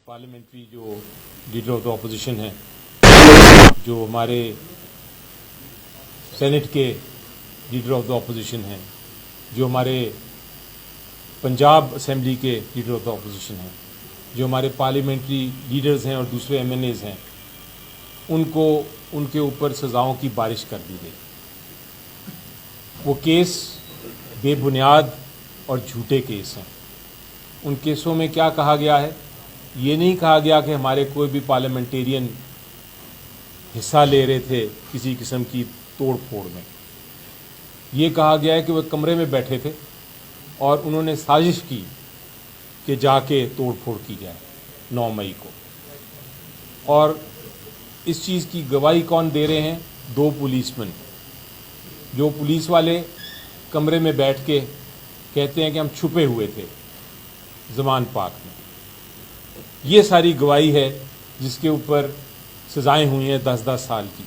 Parliamentary जो leader of the opposition हैं, जो हमारे सेनेट के लीडर ऑफ द अपोजिशन हैं, जो हमारे पंजाब असेंबली के लीडर ऑफ द अपोजिशन हैं, जो हमारे पार्लियामेंट्री लीडर्स हैं और दूसरे एमएनएज हैं, उनको उनके ऊपर सज़ाओं की बारिश कर दी गई। वो केस बेबुनियाद और झूठे केस हैं। उन केसों में क्या कहा गया है? ये नहीं कहा गया कि हमारे कोई भी पार्लियामेंटेरियन हिस्सा ले रहे थे किसी किस्म की तोड़ फोड़ में। ये कहा गया है कि वह कमरे में बैठे थे और उन्होंने साजिश की कि जाके तोड़ फोड़ की जाए 9 मई को। और इस चीज़ की गवाही कौन दे रहे हैं? 2 पुलिसमैन, जो पुलिस वाले कमरे में बैठ के कहते हैं कि हम छुपे हुए थे ज़मान पार्क में। ये सारी गवाही है जिसके ऊपर सज़ाएं हुई हैं 10-10 साल की।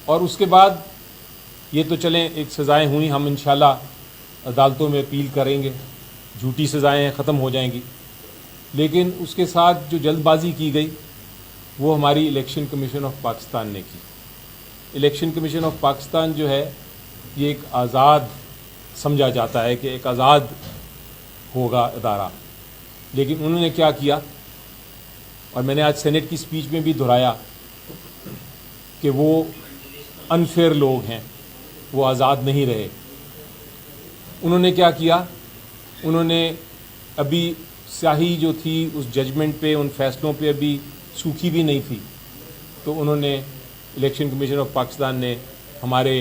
और उसके बाद ये तो चलें, एक सज़ाएं हुई, हम इंशाल्लाह अदालतों में अपील करेंगे, झूठी सज़ाएं ख़त्म हो जाएंगी। लेकिन उसके साथ जो जल्दबाजी की गई वो हमारी इलेक्शन कमीशन ऑफ पाकिस्तान ने की। इलेक्शन कमीशन ऑफ पाकिस्तान जो है ये एक आज़ाद समझा जाता है कि एक आज़ाद होगा अदारा, लेकिन उन्होंने क्या किया, और मैंने आज सेनेट की स्पीच में भी दोहराया कि वो अनफेयर लोग हैं, वो आज़ाद नहीं रहे। उन्होंने क्या किया? उन्होंने अभी स्याही जो थी उस जजमेंट पे, उन फैसलों पे अभी सूखी भी नहीं थी, तो उन्होंने इलेक्शन कमीशन ऑफ पाकिस्तान ने हमारे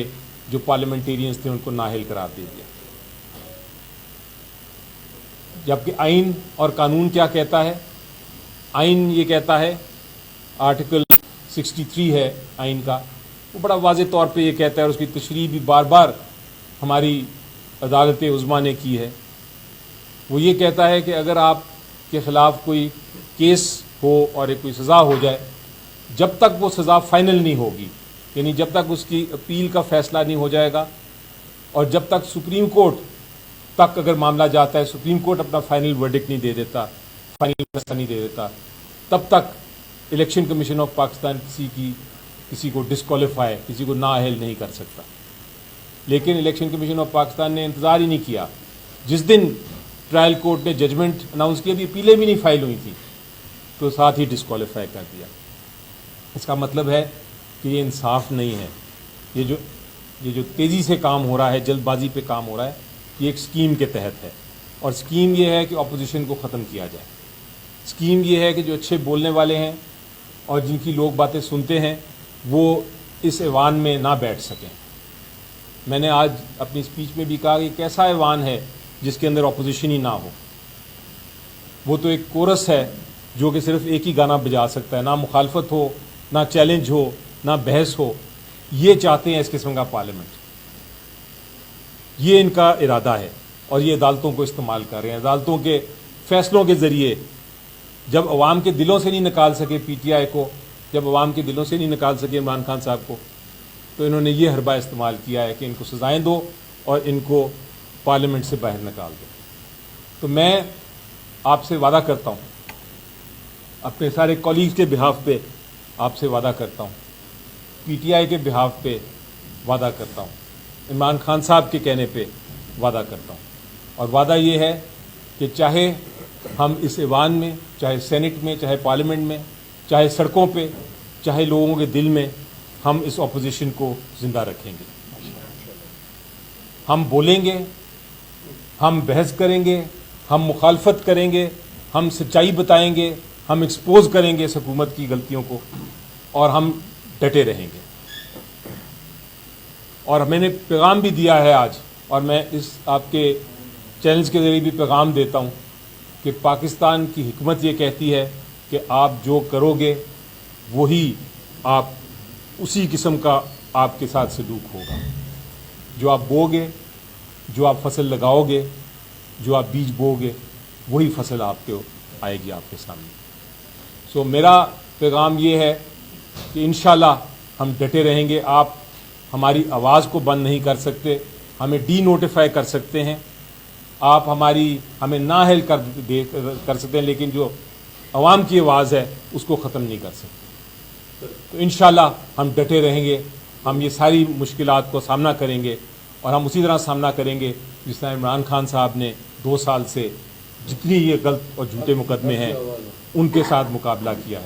जो पार्लियामेंटेरियंस थे उनको नाअहल करार दे दिया। जबकि आइन और कानून क्या कहता है? आइन ये कहता है, आर्टिकल 63 है आइन का, वो बड़ा वाज़ेह तौर पे ये कहता है, और उसकी तशरीह भी बार बार हमारी अदालत उज़्मा ने की है। वो ये कहता है कि अगर आपके ख़िलाफ़ कोई केस हो और एक कोई सज़ा हो जाए, जब तक वो सज़ा फाइनल नहीं होगी, यानी जब तक उसकी अपील का फ़ैसला नहीं हो जाएगा और जब तक सुप्रीम कोर्ट तक अगर मामला जाता है, सुप्रीम कोर्ट अपना फाइनल वर्डिक्ट नहीं दे देता, फाइनल फैसला नहीं दे देता, तब तक इलेक्शन कमीशन ऑफ पाकिस्तान किसी को डिस्क्वालीफाई, किसी को नाअहल नहीं कर सकता। लेकिन इलेक्शन कमीशन ऑफ पाकिस्तान ने इंतज़ार ही नहीं किया। जिस दिन ट्रायल कोर्ट ने जजमेंट अनाउंस किया, अभी अपीलें भी नहीं फाइल हुई थी, तो साथ ही डिस्क्वालीफाई कर दिया। इसका मतलब है कि ये इंसाफ नहीं है। ये जो तेज़ी से काम हो रहा है, जल्दबाजी पे काम हो रहा है, ये एक स्कीम के तहत है। और स्कीम ये है कि अपोजिशन को ख़त्म किया जाए। स्कीम ये है कि जो अच्छे बोलने वाले हैं और जिनकी लोग बातें सुनते हैं वो इस ऐवान में ना बैठ सकें। मैंने आज अपनी स्पीच में भी कहा कि कैसा ऐवान है जिसके अंदर अपोजिशन ही ना हो। वो तो एक कोरस है जो कि सिर्फ एक ही गाना बजा सकता है, ना मुखालफत हो, ना चैलेंज हो, ना बहस हो। ये चाहते हैं इस किस्म का पार्लियामेंट, ये इनका इरादा है और ये अदालतों को इस्तेमाल कर रहे हैं। अदालतों के फैसलों के ज़रिए जब अवाम के दिलों से नहीं निकाल सके पीटीआई को, जब अवाम के दिलों से नहीं निकाल सके इमरान खान साहब को, तो इन्होंने ये हरबा इस्तेमाल किया है कि इनको सज़ाएं दो और इनको पार्लियामेंट से बाहर निकाल दो। तो मैं आपसे वादा करता हूँ, अपने सारे कॉलीग्स के बिहाफ पे आपसे वादा करता हूँ, पीटीआई के बिहाफ पे वादा करता हूँ, इमरान खान साहब के कहने पे वादा करता हूँ। और वादा ये है कि चाहे हम इस ऐवान में, चाहे सेनेट में, चाहे पार्लियामेंट में, चाहे सड़कों पे, चाहे लोगों के दिल में, हम इस अपोजिशन को ज़िंदा रखेंगे। हम बोलेंगे, हम बहस करेंगे, हम मुखालफत करेंगे, हम सच्चाई बताएंगे, हम एक्सपोज करेंगे इस हुकूमत की गलतियों को, और हम डटे रहेंगे। और मैंने पैगाम भी दिया है आज, और मैं इस आपके चैनल्स के ज़रिए भी पैगाम देता हूँ कि पाकिस्तान की हिकमत ये कहती है कि आप जो करोगे वही आप, उसी किस्म का आपके साथ सलूक होगा। जो आप बोगे, जो आप फसल लगाओगे, जो आप बीज बोगे, वही फसल आपके आएगी आपके सामने। सो मेरा पैगाम ये है कि इंशाल्लाह हम डटे रहेंगे। आप हमारी आवाज़ को बंद नहीं कर सकते, हमें डी नोटिफाई कर सकते हैं, आप हमें नाअहल कर सकते हैं, लेकिन जो عوام کی آواز ہے اس کو ختم نہیں کر سکتے. تو انشاءاللہ ہم ڈٹے رہیں گے, ہم یہ ساری مشکلات کو سامنا کریں گے, اور ہم اسی طرح سامنا کریں گے جس طرح عمران خان صاحب نے 2 سال سے جتنی یہ غلط اور جھوٹے مقدمے ہیں ان کے ساتھ مقابلہ کیا ہے.